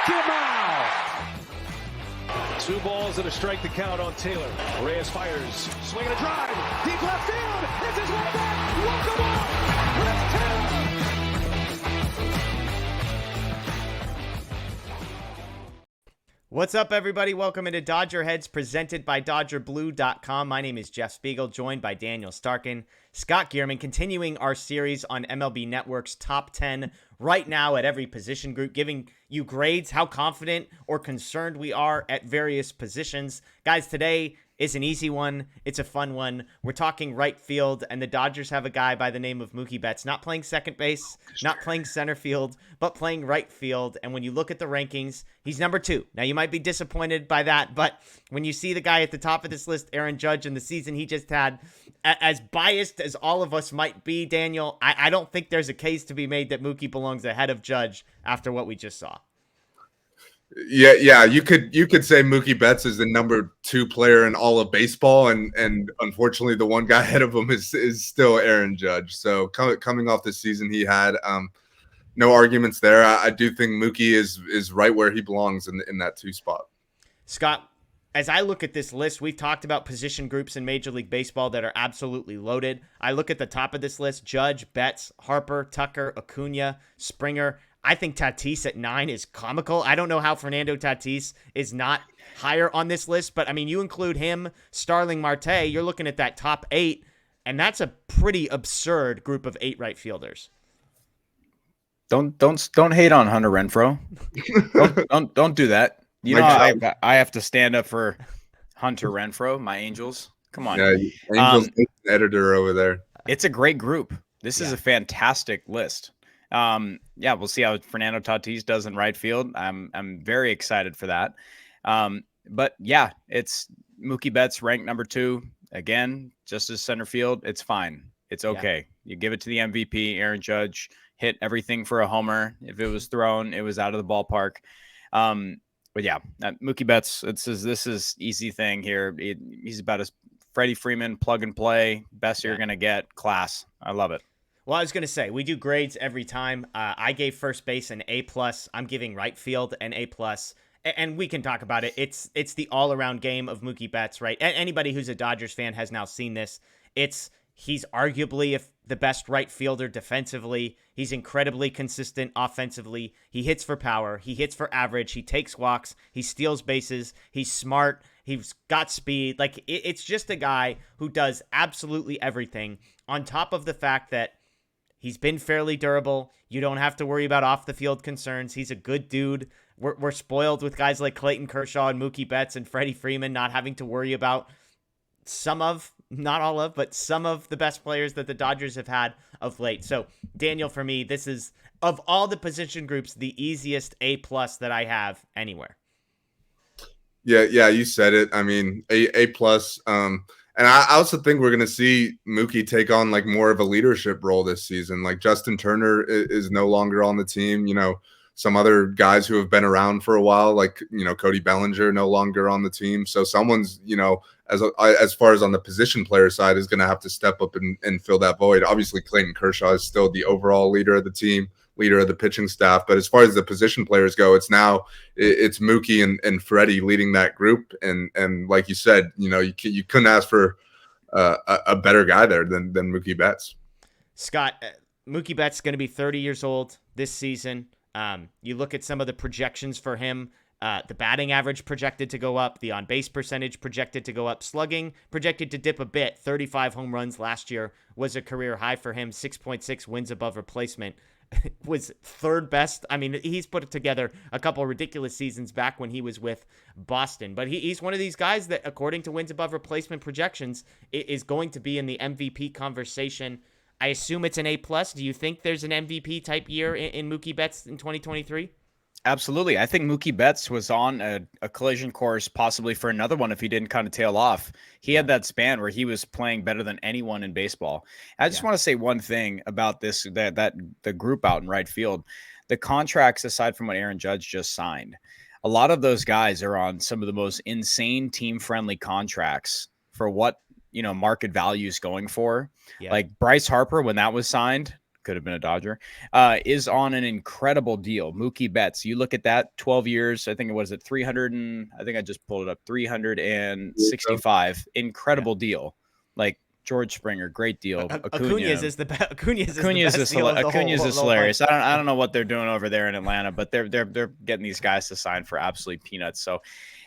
Two balls and a strike to count on Taylor. Reyes fires, swinging a drive, deep left field. It's his way back. Welcome up. Chris Taylor. What's up, everybody? Welcome into DodgerHeads, presented by DodgerBlue.com. My name is Jeff Spiegel, joined by Daniel Starkand, Scott Geirman, continuing our series on MLB Network's Top 10 right now at every position group, giving you grades, how confident or concerned we are at various positions. Guys, today is an easy one. It's a fun one. We're talking right field, and the Dodgers have a guy by the name of Mookie Betts, not playing second base, not playing center field, but playing right field. And when you look at the rankings, he's number 2. Now, you might be disappointed by that, but when you see the guy at the top of this list, Aaron Judge, and the season he just had, as biased as all of us might be, Daniel, I don't think there's a case to be made that Mookie belongs ahead of Judge after what we just saw. Yeah. You could say Mookie Betts is the number 2 player in all of baseball, and unfortunately, the one guy ahead of him is still Aaron Judge. So coming off the season he had, no arguments there. I do think Mookie is right where he belongs in that 2 spot. Scott, as I look at this list, we've talked about position groups in Major League Baseball that are absolutely loaded. I look at the top of this list: Judge, Betts, Harper, Tucker, Acuna, Springer. I think Tatis at 9 is comical. I don't know how Fernando Tatis is not higher on this list, but I mean, you include him, Starling Marte, you're looking at that top 8, and that's a pretty absurd group of 8 right fielders. Don't hate on Hunter Renfro. don't do that. You know, I have to stand up for Hunter Renfro, my Angels. Come on. Yeah, Angels editor over there. It's a great group. This is a fantastic list. We'll see how Fernando Tatis does in right field. I'm very excited for that. But yeah, it's Mookie Betts ranked number 2 again, just as center field. It's fine. It's okay. Yeah. You give it to the MVP. Aaron Judge hit everything for a homer. If it was thrown, it was out of the ballpark. But yeah, Mookie Betts, this is easy thing here. He's about as Freddie Freeman plug and play, best you're going to get. Class. I love it. Well, I was going to say, we do grades every time. I gave first base an A+. I'm giving right field an A+. And we can talk about it. It's the all-around game of Mookie Betts, right? Anybody who's a Dodgers fan has now seen this. He's arguably the best right fielder defensively. He's incredibly consistent offensively. He hits for power. He hits for average. He takes walks. He steals bases. He's smart. He's got speed. Like, it's just a guy who does absolutely everything, on top of the fact that he's been fairly durable. You don't have to worry about off-the-field concerns. He's a good dude. We're spoiled with guys like Clayton Kershaw and Mookie Betts and Freddie Freeman not having to worry about not all of, but some of the best players that the Dodgers have had of late. So, Daniel, for me, this is, of all the position groups, the easiest A+ that I have anywhere. Yeah, you said it. I mean, A+. And I also think we're going to see Mookie take on like more of a leadership role this season. Like Justin Turner is no longer on the team. You know, some other guys who have been around for a while, like, you know, Cody Bellinger, no longer on the team. So someone's, you know, as far as on the position player side, is going to have to step up and fill that void. Obviously, Clayton Kershaw is still the overall leader of the team, leader of the pitching staff. But as far as the position players go, it's Mookie and Freddie leading that group. And like you said, you know, you couldn't ask for a better guy there than Mookie Betts. Scott, Mookie Betts is going to be 30 years old this season. You look at some of the projections for him. The batting average projected to go up, the on-base percentage projected to go up, slugging projected to dip a bit. 35 home runs last year was a career high for him. 6.6 wins above replacement was third best. I mean, he's put together a couple ridiculous seasons back when he was with Boston, but he's one of these guys that, according to wins above replacement projections, is going to be in the MVP conversation. I assume it's an A+. Do you think there's an MVP type year in Mookie Betts in 2023? Absolutely. I think Mookie Betts was on a collision course possibly for another one if he didn't kind of tail off. He had that span where he was playing better than anyone in baseball. I just want to say one thing about this, that the group out in right field, the contracts, aside from what Aaron Judge just signed, a lot of those guys are on some of the most insane team-friendly contracts for what, you know, market value is going for. Yeah. Like Bryce Harper, when that was signed, could have been a Dodger, is on an incredible deal. Mookie Betts, you look at that, 12 years, I think it was at 300 and I think I just pulled it up, 365, incredible deal. Like George Springer, great deal. Acuña's is the best deal of the Acuña's whole is hilarious. I don't know what they're doing over there in Atlanta, but they're getting these guys to sign for absolutely peanuts. So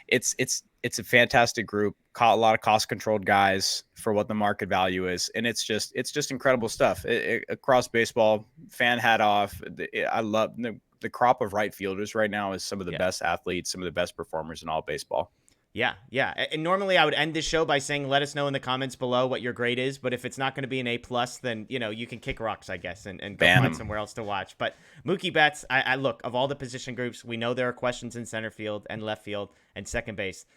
it's a fantastic group, a lot of cost controlled guys for what the market value is, and it's just incredible stuff across baseball. Fan hat off. I love the crop of right fielders right now is some of the best athletes, some of the best performers in all baseball. Yeah. And normally I would end this show by saying, let us know in the comments below what your grade is. But if it's not going to be an A+, then, you can kick rocks, I guess, and go find somewhere else to watch. But Mookie Betts, I look, of all the position groups, we know there are questions in center field and left field and second base.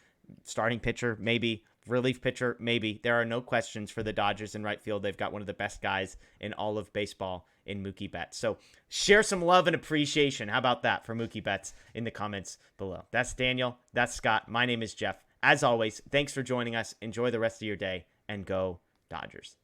Starting pitcher, maybe. Relief pitcher, maybe. There are no questions for the Dodgers in right field. They've got one of the best guys in all of baseball in Mookie Betts. So share some love and appreciation. How about that for Mookie Betts in the comments below? That's Daniel. That's Scott. My name is Jeff. As always, thanks for joining us. Enjoy the rest of your day and go Dodgers.